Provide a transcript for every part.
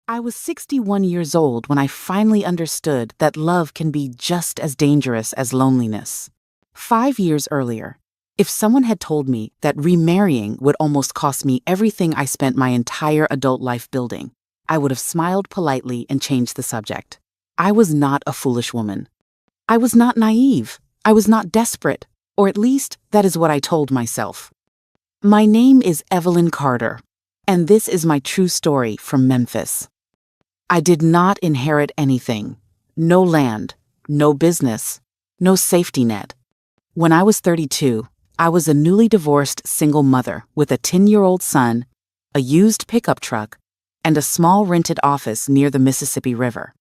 I was 61 years old when I finally understood that love can be just as dangerous as loneliness. 5 years earlier, if someone had told me that remarrying would almost cost me everything I spent my entire adult life building, I would have smiled politely and changed the subject. I was not a foolish woman. I was not naive. I was not desperate, or at least that is what I told myself. My name is Evelyn Carter, and this is my true story from Memphis. I did not inherit anything. No land, no business, no safety net. When I was 32, I was a newly divorced single mother with a 10-year-old son, a used pickup truck, and a small rented office near the Mississippi River.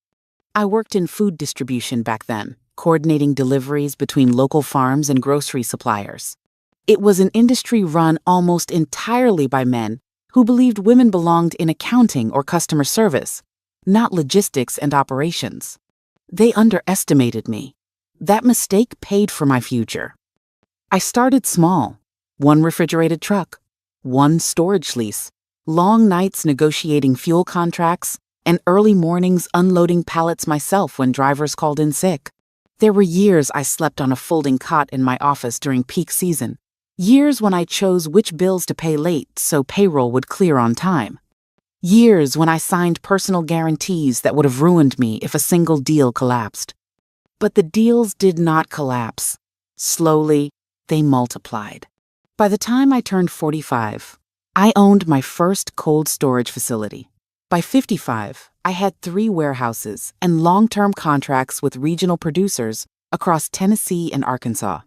I worked in food distribution back then, coordinating deliveries between local farms and grocery suppliers. It was an industry run almost entirely by men who believed women belonged in accounting or customer service, not logistics and operations. They underestimated me. That mistake paid for my future. I started small. One refrigerated truck, one storage lease, long nights negotiating fuel contracts, and early mornings unloading pallets myself when drivers called in sick. There were years I slept on a folding cot in my office during peak season. Years when I chose which bills to pay late so payroll would clear on time. Years when I signed personal guarantees that would have ruined me if a single deal collapsed. But the deals did not collapse. Slowly, they multiplied. By the time I turned 45, I owned my first cold storage facility. By 55, I had 3 warehouses and long-term contracts with regional producers across Tennessee and Arkansas.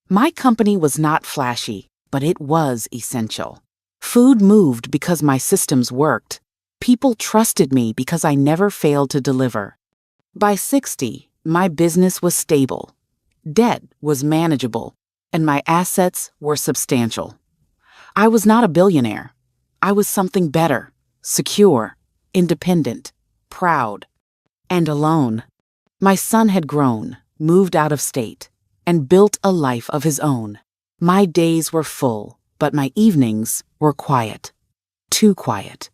My company was not flashy, but it was essential. Food moved because my systems worked. People trusted me because I never failed to deliver. By 60, my business was stable. Debt was manageable, and my assets were substantial. I was not a billionaire. I was something better, secure, independent, proud, and alone. My son had grown, moved out of state, and built a life of his own. My days were full, but my evenings were quiet. Too quiet.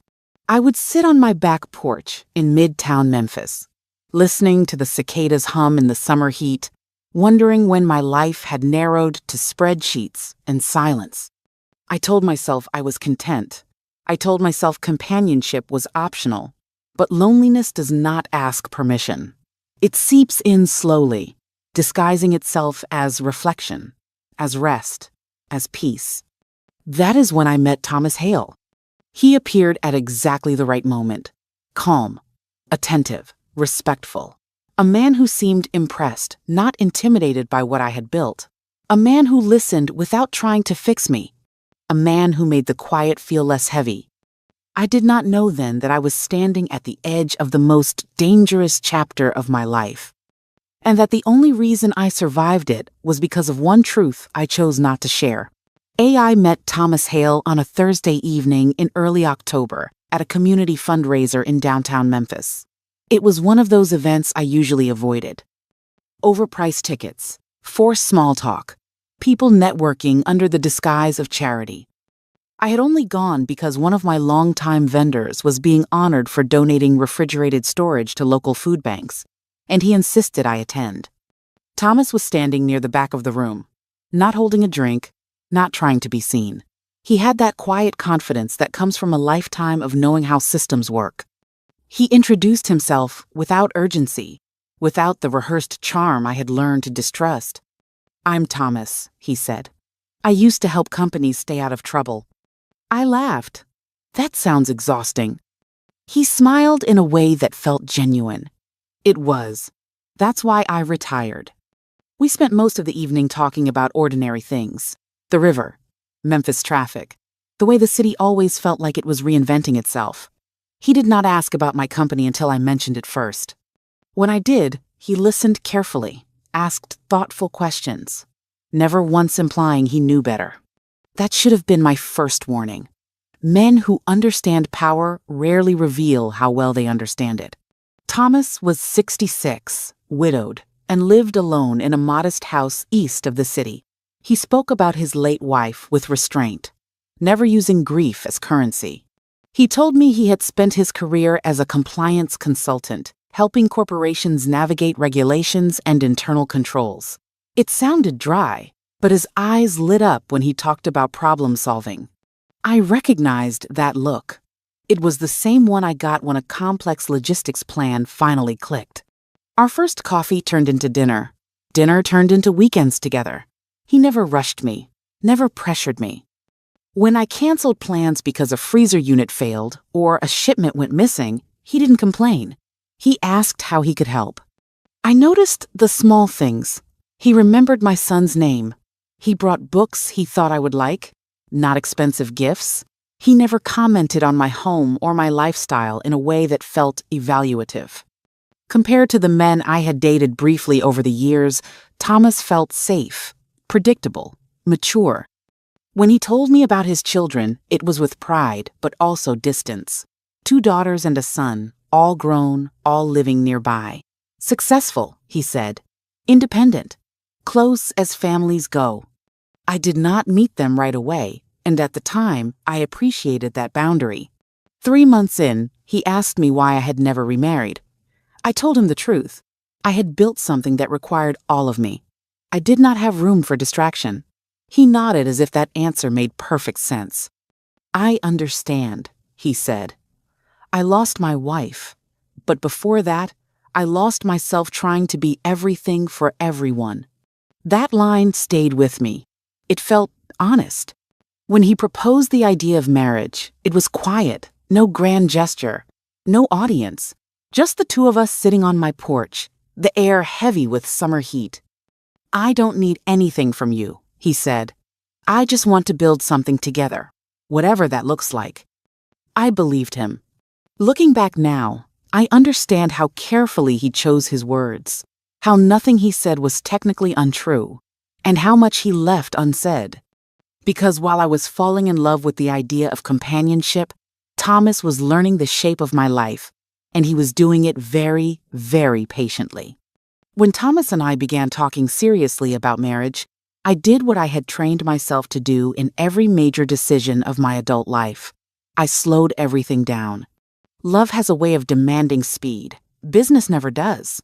I would sit on my back porch in Midtown Memphis, listening to the cicadas hum in the summer heat, wondering when my life had narrowed to spreadsheets and silence. I told myself I was content. I told myself companionship was optional, but loneliness does not ask permission. It seeps in slowly, disguising itself as reflection, as rest, as peace. That is when I met Thomas Hale. He appeared at exactly the right moment, calm, attentive, respectful. A man who seemed impressed, not intimidated by what I had built. A man who listened without trying to fix me. A man who made the quiet feel less heavy. I did not know then that I was standing at the edge of the most dangerous chapter of my life, and that the only reason I survived it was because of one truth I chose not to share. I met Thomas Hale on a Thursday evening in early October at a community fundraiser in downtown Memphis. It was one of those events I usually avoided. Overpriced tickets, forced small talk, people networking under the disguise of charity. I had only gone because one of my longtime vendors was being honored for donating refrigerated storage to local food banks, and he insisted I attend. Thomas was standing near the back of the room, not holding a drink, not trying to be seen. He had that quiet confidence that comes from a lifetime of knowing how systems work. He introduced himself without urgency, without the rehearsed charm I had learned to distrust. "I'm Thomas," he said. "I used to help companies stay out of trouble." I laughed. That sounds exhausting. He smiled in a way that felt genuine. It was. That's why I retired. We spent most of the evening talking about ordinary things. The river, Memphis traffic, the way the city always felt like it was reinventing itself. He did not ask about my company until I mentioned it first. When I did, he listened carefully, asked thoughtful questions, never once implying he knew better. That should have been my first warning. Men who understand power rarely reveal how well they understand it. Thomas was 66, widowed, and lived alone in a modest house east of the city. He spoke about his late wife with restraint, never using grief as currency. He told me he had spent his career as a compliance consultant, helping corporations navigate regulations and internal controls. It sounded dry, but his eyes lit up when he talked about problem solving. I recognized that look. It was the same one I got when a complex logistics plan finally clicked. Our first coffee turned into dinner. Dinner turned into weekends together. He never rushed me, never pressured me. When I canceled plans because a freezer unit failed or a shipment went missing, he didn't complain. He asked how he could help. I noticed the small things. He remembered my son's name. He brought books he thought I would like, not expensive gifts. He never commented on my home or my lifestyle in a way that felt evaluative. Compared to the men I had dated briefly over the years, Thomas felt safe, predictable, mature. When he told me about his children, it was with pride, but also distance. 2 daughters and a son, all grown, all living nearby. Successful, he said. Independent. Close as families go. I did not meet them right away, and at the time, I appreciated that boundary. 3 months in, he asked me why I had never remarried. I told him the truth. I had built something that required all of me. I did not have room for distraction. He nodded as if that answer made perfect sense. I understand, he said. I lost my wife, but before that, I lost myself trying to be everything for everyone. That line stayed with me. It felt honest. When he proposed the idea of marriage, it was quiet, no grand gesture, no audience, just the 2 of us sitting on my porch, the air heavy with summer heat. I don't need anything from you, he said. I just want to build something together, whatever that looks like. I believed him. Looking back now, I understand how carefully he chose his words, how nothing he said was technically untrue, and how much he left unsaid. Because while I was falling in love with the idea of companionship, Thomas was learning the shape of my life, and he was doing it very, very patiently. When Thomas and I began talking seriously about marriage, I did what I had trained myself to do in every major decision of my adult life. I slowed everything down. Love has a way of demanding speed. Business never does.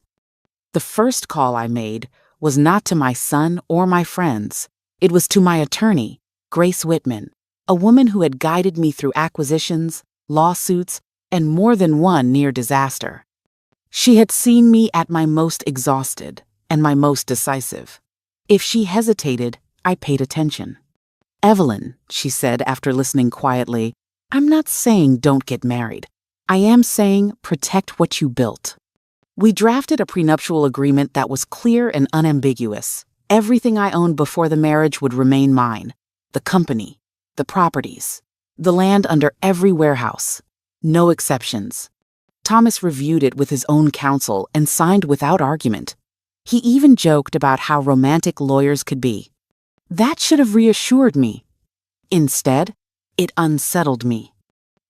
The first call I made was not to my son or my friends. It was to my attorney, Grace Whitman, a woman who had guided me through acquisitions, lawsuits, and more than one near disaster. She had seen me at my most exhausted and my most decisive. If she hesitated, I paid attention. Evelyn, she said after listening quietly, I'm not saying don't get married. I am saying protect what you built. We drafted a prenuptial agreement that was clear and unambiguous. Everything I owned before the marriage would remain mine. The company, the properties, the land under every warehouse. No exceptions. Thomas reviewed it with his own counsel and signed without argument. He even joked about how romantic lawyers could be. That should have reassured me. Instead, it unsettled me.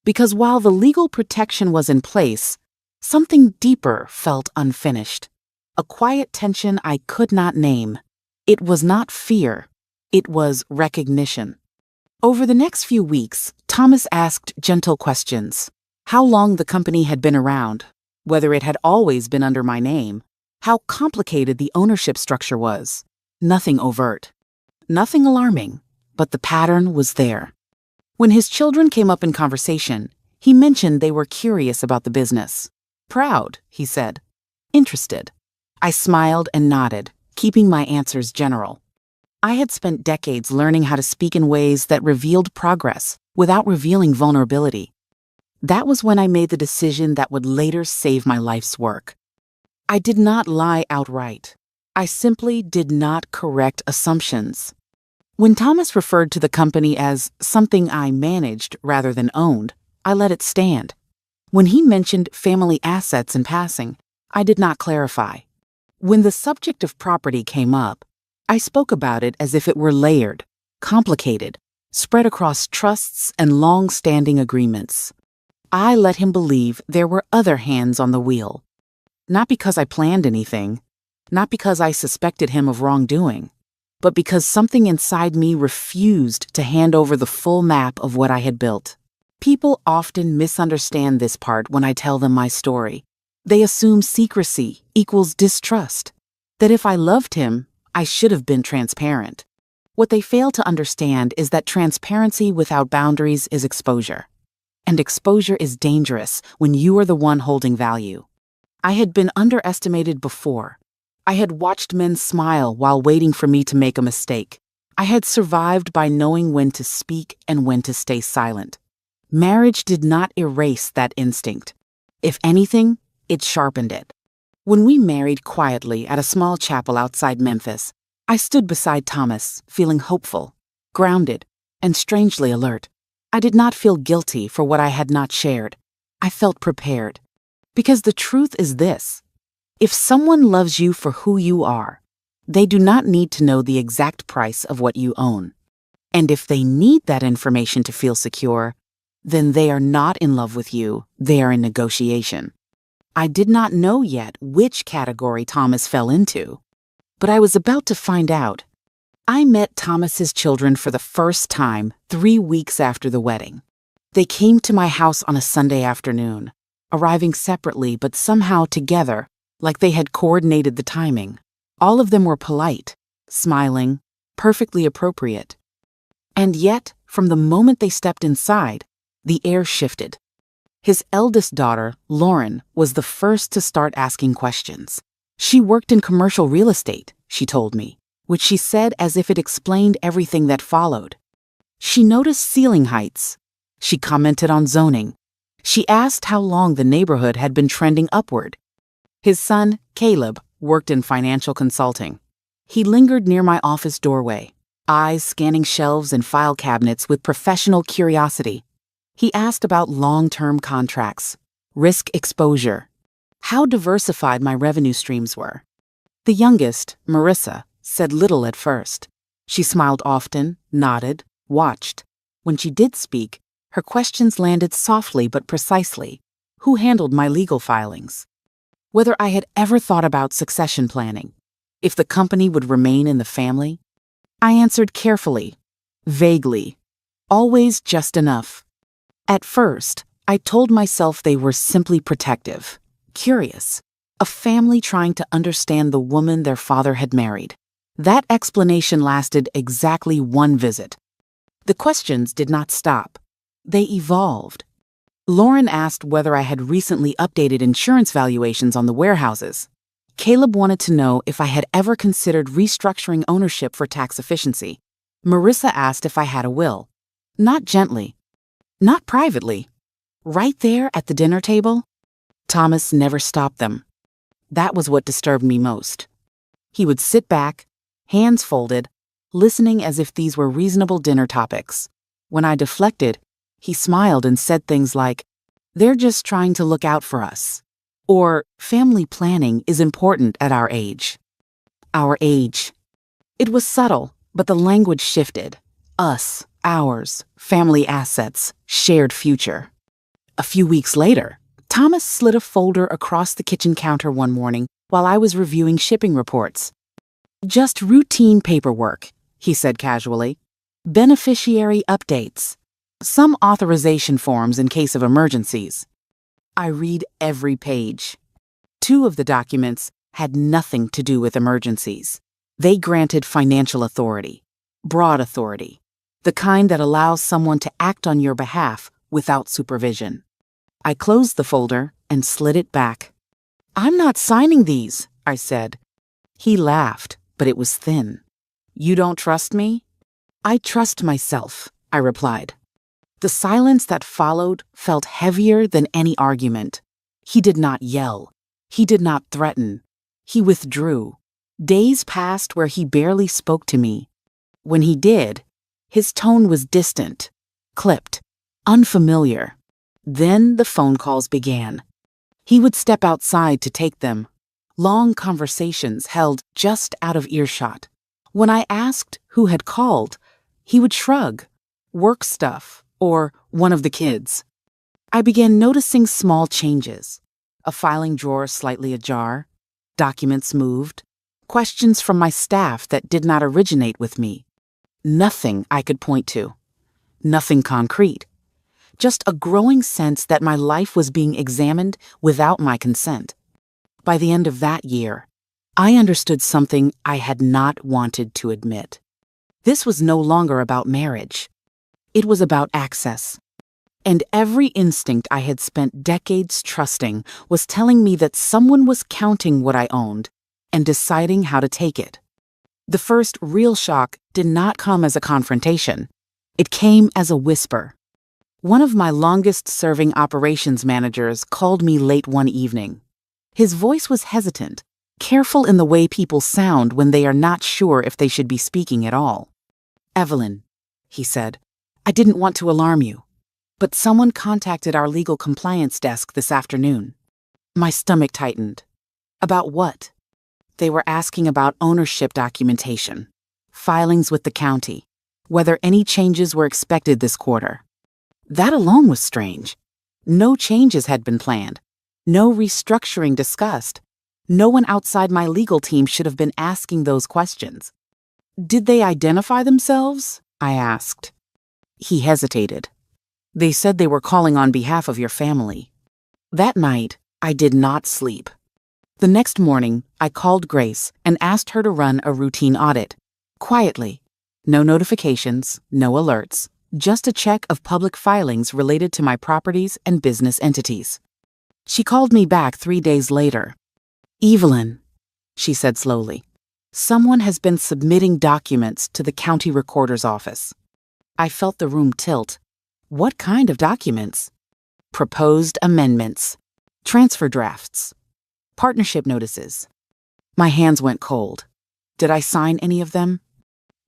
Because while the legal protection was in place, something deeper felt unfinished. A quiet tension I could not name. It was not fear. It was recognition. Over the next few weeks, Thomas asked gentle questions. How long the company had been around, whether it had always been under my name, how complicated the ownership structure was. Nothing overt. Nothing alarming, but the pattern was there. When his children came up in conversation, he mentioned they were curious about the business. Proud, he said. Interested. I smiled and nodded, keeping my answers general. I had spent decades learning how to speak in ways that revealed progress without revealing vulnerability. That was when I made the decision that would later save my life's work. I did not lie outright. I simply did not correct assumptions. When Thomas referred to the company as something I managed rather than owned, I let it stand. When he mentioned family assets in passing, I did not clarify. When the subject of property came up, I spoke about it as if it were layered, complicated, spread across trusts and long-standing agreements. I let him believe there were other hands on the wheel. Not because I planned anything, not because I suspected him of wrongdoing, but because something inside me refused to hand over the full map of what I had built. People often misunderstand this part when I tell them my story. They assume secrecy equals distrust, that if I loved him, I should have been transparent. What they fail to understand is that transparency without boundaries is exposure. And exposure is dangerous when you are the one holding value. I had been underestimated before. I had watched men smile while waiting for me to make a mistake. I had survived by knowing when to speak and when to stay silent. Marriage did not erase that instinct. If anything, it sharpened it. When we married quietly at a small chapel outside Memphis, I stood beside Thomas, feeling hopeful, grounded, and strangely alert. I did not feel guilty for what I had not shared. I felt prepared. Because the truth is this: if someone loves you for who you are, they do not need to know the exact price of what you own. And if they need that information to feel secure, then they are not in love with you, they are in negotiation. I did not know yet which category Thomas fell into, but I was about to find out. I met Thomas's children for the first time 3 weeks after the wedding. They came to my house on a Sunday afternoon, arriving separately but somehow together, like they had coordinated the timing. All of them were polite, smiling, perfectly appropriate. And yet, from the moment they stepped inside, the air shifted. His eldest daughter, Lauren, was the first to start asking questions. She worked in commercial real estate, she told me, which she said as if it explained everything that followed. She noticed ceiling heights. She commented on zoning. She asked how long the neighborhood had been trending upward. His son, Caleb, worked in financial consulting. He lingered near my office doorway, eyes scanning shelves and file cabinets with professional curiosity. He asked about long-term contracts, risk exposure, how diversified my revenue streams were. The youngest, Marissa, said little at first. She smiled often, nodded, watched. When she did speak, her questions landed softly but precisely. Who handled my legal filings? Whether I had ever thought about succession planning, if the company would remain in the family. I answered carefully, vaguely, always just enough. At first, I told myself they were simply protective, curious, a family trying to understand the woman their father had married. That explanation lasted exactly 1 visit. The questions did not stop. They evolved. Lauren asked whether I had recently updated insurance valuations on the warehouses. Caleb wanted to know if I had ever considered restructuring ownership for tax efficiency. Marissa asked if I had a will. Not gently. Not privately. Right there at the dinner table. Thomas never stopped them. That was what disturbed me most. He would sit back, hands folded, listening as if these were reasonable dinner topics. When I deflected, he smiled and said things like, "They're just trying to look out for us." Or, "Family planning is important at our age." Our age. It was subtle, but the language shifted. Us, ours, family assets, shared future. A few weeks later, Thomas slid a folder across the kitchen counter one morning while I was reviewing shipping reports. "Just routine paperwork," he said casually. "Beneficiary updates. Some authorization forms in case of emergencies." I read every page. 2 of the documents had nothing to do with emergencies. They granted financial authority, broad authority, the kind that allows someone to act on your behalf without supervision. I closed the folder and slid it back. "I'm not signing these," I said. He laughed, but it was thin. "You don't trust me?" "I trust myself," I replied. The silence that followed felt heavier than any argument. He did not yell. He did not threaten. He withdrew. Days passed where he barely spoke to me. When he did, his tone was distant, clipped, unfamiliar. Then the phone calls began. He would step outside to take them. Long conversations held just out of earshot. When I asked who had called, he would shrug. Work stuff, or one of the kids. I began noticing small changes. A filing drawer slightly ajar, documents moved, questions from my staff that did not originate with me. Nothing I could point to. Nothing concrete. just a growing sense that my life was being examined without my consent. By the end of that year, I understood something I had not wanted to admit. This was no longer about marriage. It was about access. And every instinct I had spent decades trusting was telling me that someone was counting what I owned and deciding how to take it. The first real shock did not come as a confrontation. It came as a whisper. One of my longest-serving operations managers called me late one evening. His voice was hesitant, careful in the way people sound when they are not sure if they should be speaking at all. "Evelyn," he said, "I didn't want to alarm you, but someone contacted our legal compliance desk this afternoon." My stomach tightened. About what? They were asking about ownership documentation, filings with the county, whether any changes were expected this quarter. That alone was strange. No changes had been planned. No restructuring discussed. No one outside my legal team should have been asking those questions. "Did they identify themselves?" I asked. He hesitated. "They said they were calling on behalf of your family." That night, I did not sleep. The next morning, I called Grace and asked her to run a routine audit. Quietly. No notifications, no alerts, just a check of public filings related to my properties and business entities. She called me back 3 days later. "Evelyn," she said slowly, "someone has been submitting documents to the county recorder's office." I felt the room tilt. What kind of documents? Proposed amendments, transfer drafts, partnership notices. My hands went cold. Did I sign any of them?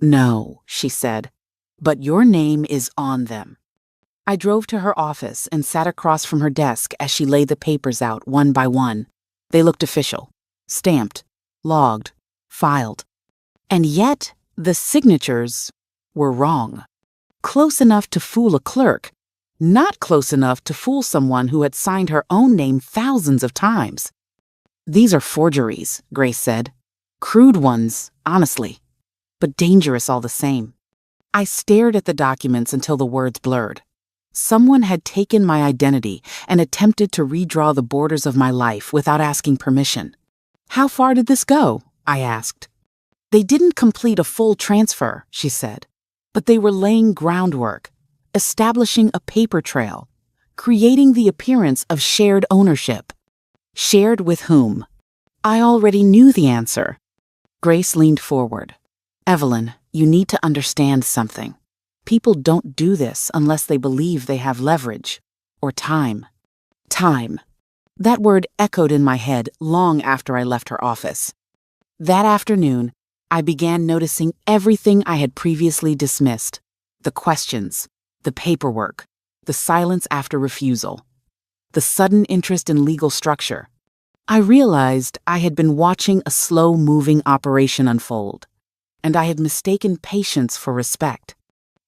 "No," she said, "but your name is on them." I drove to her office and sat across from her desk as she laid the papers out one by one. They looked official, stamped, logged, filed. And yet, the signatures were wrong. Close enough to fool a clerk, not close enough to fool someone who had signed her own name thousands of times. "These are forgeries," Grace said. "Crude ones, honestly, but dangerous all the same." I stared at the documents until the words blurred. Someone had taken my identity and attempted to redraw the borders of my life without asking permission. "How far did this go?" I asked. "They didn't complete a full transfer," she said, "but they were laying groundwork, establishing a paper trail, creating the appearance of shared ownership." Shared with whom? I already knew the answer. Grace leaned forward. "Evelyn, you need to understand something. People don't do this unless they believe they have leverage or time." Time. That word echoed in my head long after I left her office. That afternoon, I began noticing everything I had previously dismissed. The questions, the paperwork, the silence after refusal, the sudden interest in legal structure. I realized I had been watching a slow-moving operation unfold, and I had mistaken patience for respect.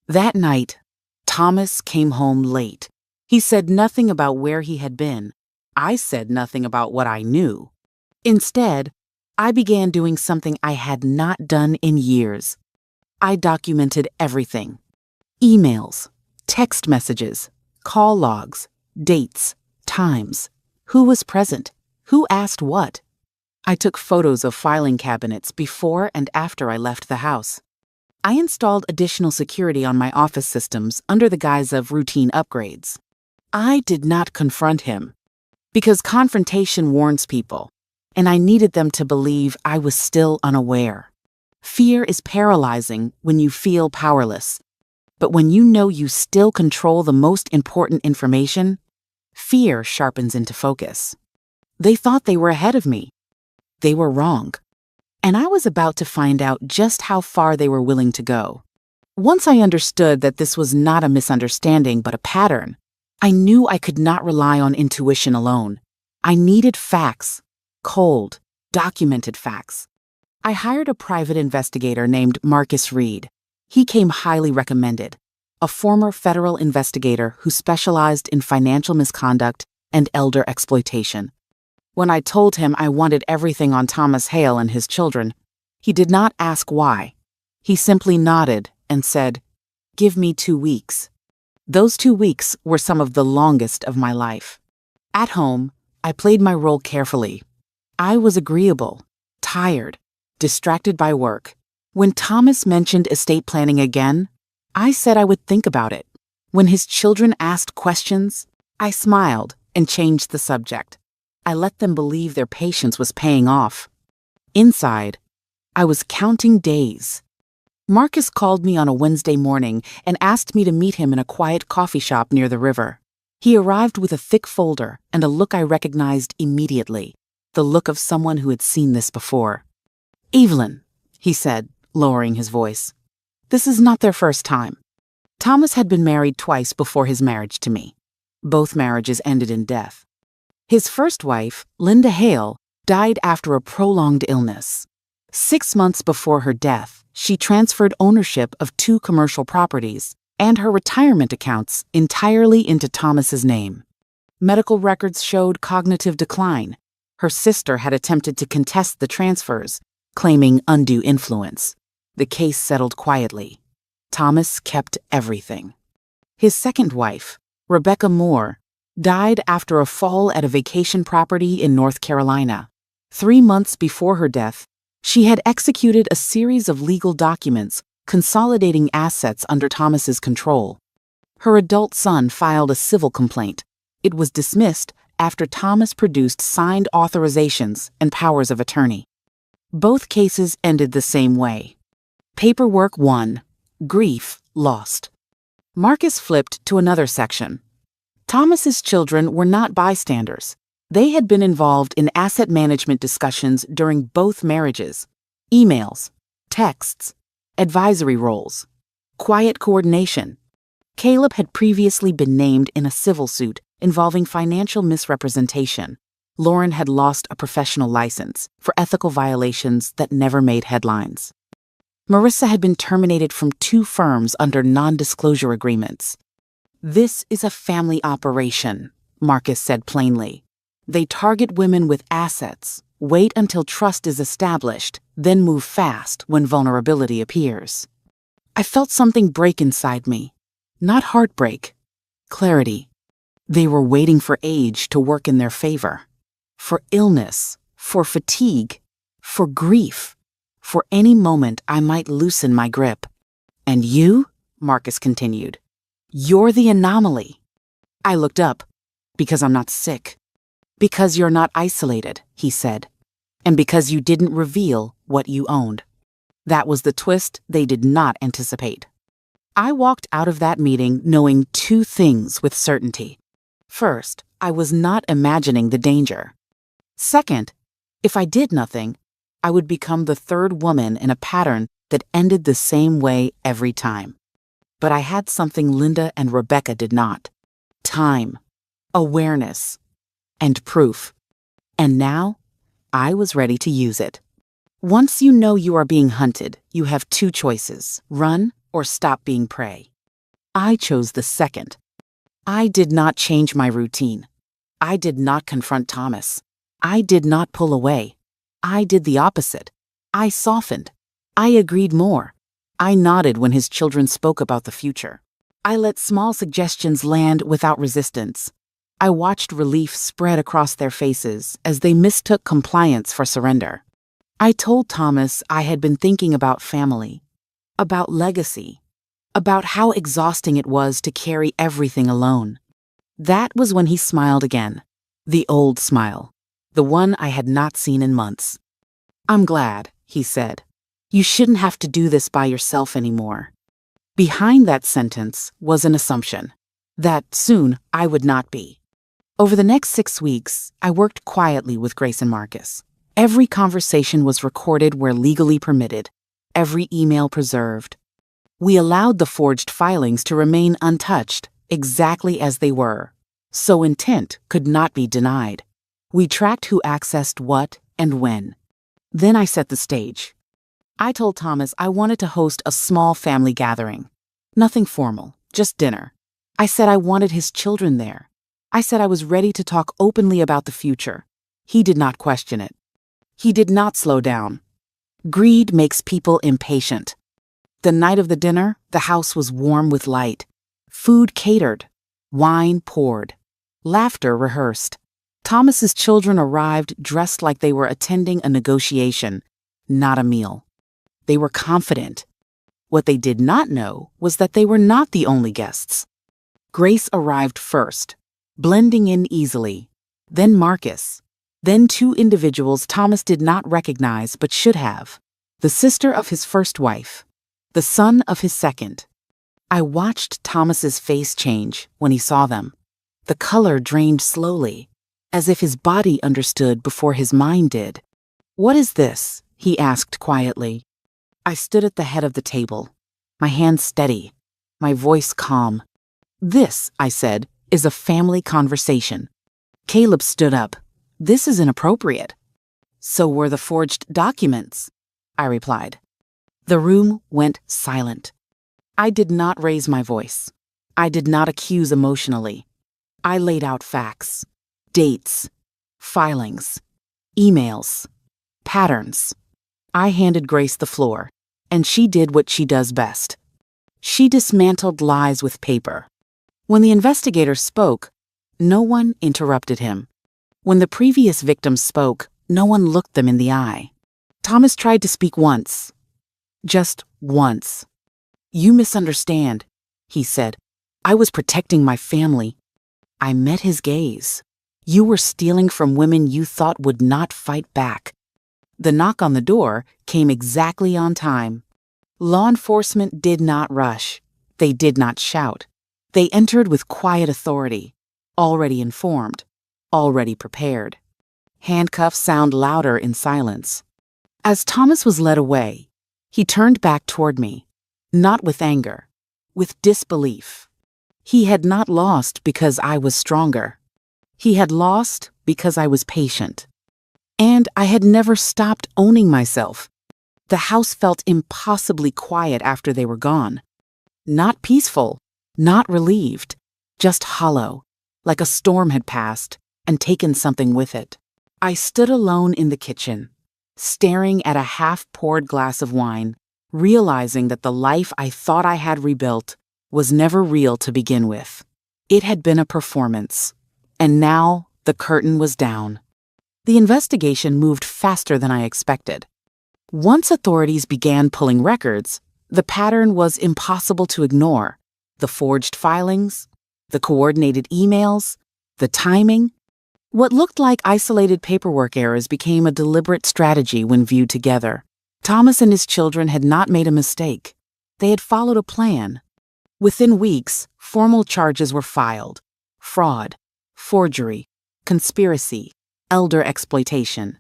That night, Thomas came home late. He said nothing about where he had been. I said nothing about what I knew. Instead, I began doing something I had not done in years. I documented everything. Emails, text messages, call logs, dates, times, who was present, who asked what. I took photos of filing cabinets before and after I left the house. I installed additional security on my office systems under the guise of routine upgrades. I did not confront him, because confrontation warns people, and I needed them to believe I was still unaware. Fear is paralyzing when you feel powerless, but when you know you still control the most important information, fear sharpens into focus. They thought they were ahead of me. They were wrong. And I was about to find out just how far they were willing to go. Once I understood that this was not a misunderstanding but a pattern, I knew I could not rely on intuition alone. I needed facts, cold, documented facts. I hired a private investigator named Marcus Reed. He came highly recommended, a former federal investigator who specialized in financial misconduct and elder exploitation. When I told him I wanted everything on Thomas Hale and his children, he did not ask why. He simply nodded and said, "Give me 2 weeks." Those 2 weeks were some of the longest of my life. At home, I played my role carefully. I was agreeable, tired, distracted by work. When Thomas mentioned estate planning again, I said I would think about it. When his children asked questions, I smiled and changed the subject. I let them believe their patience was paying off. Inside, I was counting days. Marcus called me on a Wednesday morning and asked me to meet him in a quiet coffee shop near the river. He arrived with a thick folder and a look I recognized immediately, the look of someone who had seen this before. "Evelyn," he said, lowering his voice, "this is not their first time." Thomas had been married twice before his marriage to me. Both marriages ended in death. His first wife, Linda Hale, died after a prolonged illness. 6 months before her death, she transferred ownership of 2 commercial properties and her retirement accounts entirely into Thomas's name. Medical records showed cognitive decline. Her sister had attempted to contest the transfers, claiming undue influence. The case settled quietly. Thomas kept everything. His second wife, Rebecca Moore, died after a fall at a vacation property in North Carolina. 3 months before her death, she had executed a series of legal documents consolidating assets under Thomas's control. Her adult son filed a civil complaint. It was dismissed after Thomas produced signed authorizations and powers of attorney. Both cases ended the same way. Paperwork won, grief lost. Marcus flipped to another section. Thomas's children were not bystanders. They had been involved in asset management discussions during both marriages. Emails, texts, advisory roles, quiet coordination. Caleb had previously been named in a civil suit involving financial misrepresentation. Lauren had lost a professional license for ethical violations that never made headlines. Marissa had been terminated from 2 firms under non-disclosure agreements. "This is a family operation," Marcus said plainly. "They target women with assets, wait until trust is established, then move fast when vulnerability appears." I felt something break inside me. Not heartbreak, clarity. They were waiting for age to work in their favor. For illness, for fatigue, for grief, for any moment I might loosen my grip. "And you," Marcus continued, "you're the anomaly." I looked up. "Because I'm not sick." "Because you're not isolated," he said. "And because you didn't reveal what you owned." That was the twist they did not anticipate. I walked out of that meeting knowing 2 things with certainty. First, I was not imagining the danger. Second, if I did nothing, I would become the 3rd woman in a pattern that ended the same way every time. But I had something Linda and Rebecca did not: time, awareness, and proof. And now, I was ready to use it. Once you know you are being hunted, you have 2 choices: run or stop being prey. I chose the second. I did not change my routine. I did not confront Thomas. I did not pull away. I did the opposite. I softened. I agreed more. I nodded when his children spoke about the future. I let small suggestions land without resistance. I watched relief spread across their faces as they mistook compliance for surrender. I told Thomas I had been thinking about family, about legacy, about how exhausting it was to carry everything alone. That was when he smiled again, the old smile, the one I had not seen in months. "I'm glad," he said. "You shouldn't have to do this by yourself anymore." Behind that sentence was an assumption that soon I would not be. Over the next 6 weeks, I worked quietly with Grace and Marcus. Every conversation was recorded where legally permitted, every email preserved. We allowed the forged filings to remain untouched, exactly as they were, so intent could not be denied. We tracked who accessed what and when. Then I set the stage. I told Thomas I wanted to host a small family gathering. Nothing formal, just dinner. I said I wanted his children there. I said I was ready to talk openly about the future. He did not question it. He did not slow down. Greed makes people impatient. The night of the dinner, the house was warm with light. Food catered, wine poured, laughter rehearsed. Thomas's children arrived dressed like they were attending a negotiation, not a meal. They were confident. What they did not know was that they were not the only guests. Grace arrived first, blending in easily. Then Marcus. Then two individuals Thomas did not recognize but should have. The sister of his first wife. The son of his second. I watched Thomas's face change when he saw them. The color drained slowly, as if his body understood before his mind did. "What is this?" he asked quietly. I stood at the head of the table, my hands steady, my voice calm. "This," I said, "is a family conversation." Caleb stood up. "This is inappropriate." "So were the forged documents," I replied. The room went silent. I did not raise my voice. I did not accuse emotionally. I laid out facts, dates, filings, emails, patterns. I handed Grace the floor, and she did what she does best. She dismantled lies with paper. When the investigator spoke, no one interrupted him. When the previous victims spoke, no one looked them in the eye. Thomas tried to speak once. Just once. "You misunderstand," he said. "I was protecting my family." I met his gaze. "You were stealing from women you thought would not fight back." The knock on the door came exactly on time. Law enforcement did not rush. They did not shout. They entered with quiet authority, already informed, already prepared. Handcuffs sound louder in silence. As Thomas was led away, he turned back toward me, not with anger, with disbelief. He had not lost because I was stronger. He had lost because I was patient. And I had never stopped owning myself. The house felt impossibly quiet after they were gone. Not peaceful, not relieved, just hollow, like a storm had passed and taken something with it. I stood alone in the kitchen, staring at a half-poured glass of wine, realizing that the life I thought I had rebuilt was never real to begin with. It had been a performance, and now the curtain was down. The investigation moved faster than I expected. Once authorities began pulling records, the pattern was impossible to ignore. The forged filings, the coordinated emails, the timing. What looked like isolated paperwork errors became a deliberate strategy when viewed together. Thomas and his children had not made a mistake. They had followed a plan. Within weeks, formal charges were filed: fraud, forgery, conspiracy, elder exploitation.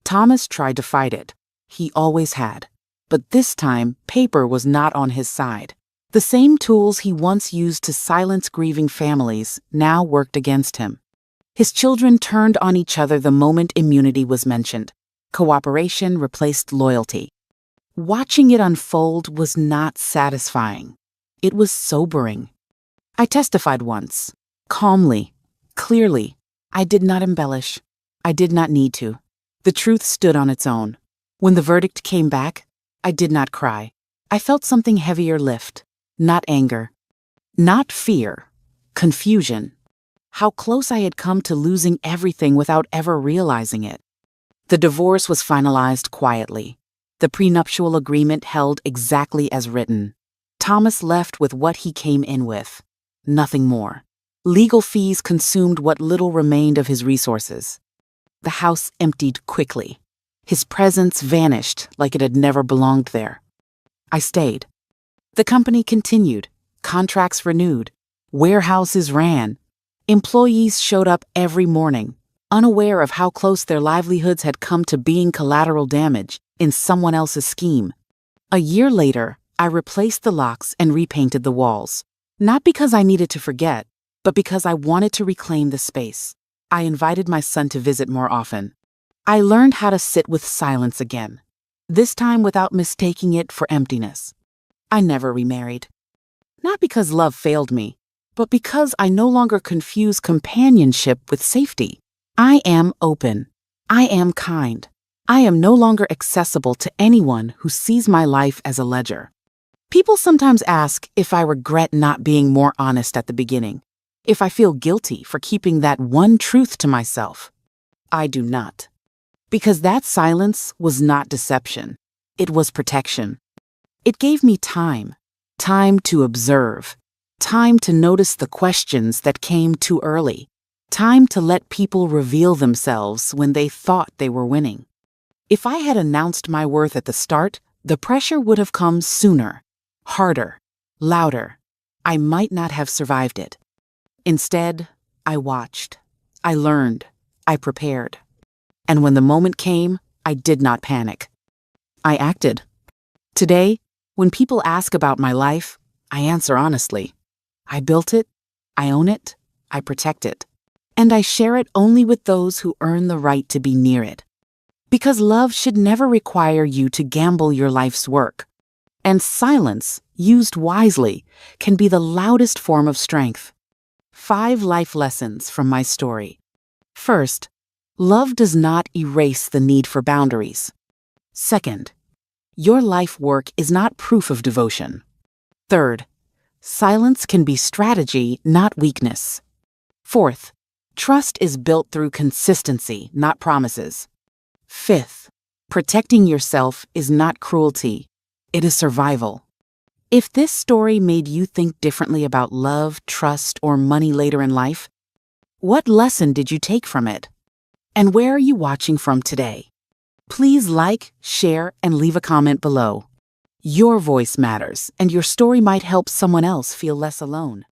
Thomas tried to fight it. He always had. But this time, paper was not on his side. The same tools he once used to silence grieving families now worked against him. His children turned on each other the moment immunity was mentioned. Cooperation replaced loyalty. Watching it unfold was not satisfying. It was sobering. I testified once, calmly, clearly. I did not embellish. I did not need to. The truth stood on its own. When the verdict came back, I did not cry. I felt something heavier lift. Not anger. Not fear. Confusion. How close I had come to losing everything without ever realizing it. The divorce was finalized quietly. The prenuptial agreement held exactly as written. Thomas left with what he came in with. Nothing more. Legal fees consumed what little remained of his resources. The house emptied quickly. His presence vanished like it had never belonged there. I stayed. The company continued. Contracts renewed. Warehouses ran. Employees showed up every morning, unaware of how close their livelihoods had come to being collateral damage in someone else's scheme. A year later, I replaced the locks and repainted the walls. Not because I needed to forget, but because I wanted to reclaim the space. I invited my son to visit more often. I learned how to sit with silence again, this time without mistaking it for emptiness. I never remarried. Not because love failed me, but because I no longer confuse companionship with safety. I am open. I am kind. I am no longer accessible to anyone who sees my life as a ledger. People sometimes ask if I regret not being more honest at the beginning, if I feel guilty for keeping that one truth to myself. I do not. Because that silence was not deception. It was protection. It gave me time to observe, time to notice the questions that came too early, time to let people reveal themselves when they thought they were winning. If I had announced my worth at the start, the pressure would have come sooner, harder, louder. I might not have survived it. Instead, I watched, I learned, I prepared. And when the moment came, I did not panic. I acted. Today, when people ask about my life, I answer honestly. I built it, I own it, I protect it. And I share it only with those who earn the right to be near it. Because love should never require you to gamble your life's work. And silence, used wisely, can be the loudest form of strength. 5 life lessons from my story. First, love does not erase the need for boundaries. Second, your life work is not proof of devotion. Third, silence can be strategy, not weakness. Fourth, trust is built through consistency, not promises. Fifth, protecting yourself is not cruelty. It is survival. If this story made you think differently about love, trust, or money later in life, what lesson did you take from it? And where are you watching from today? Please like, share, and leave a comment below. Your voice matters, and your story might help someone else feel less alone.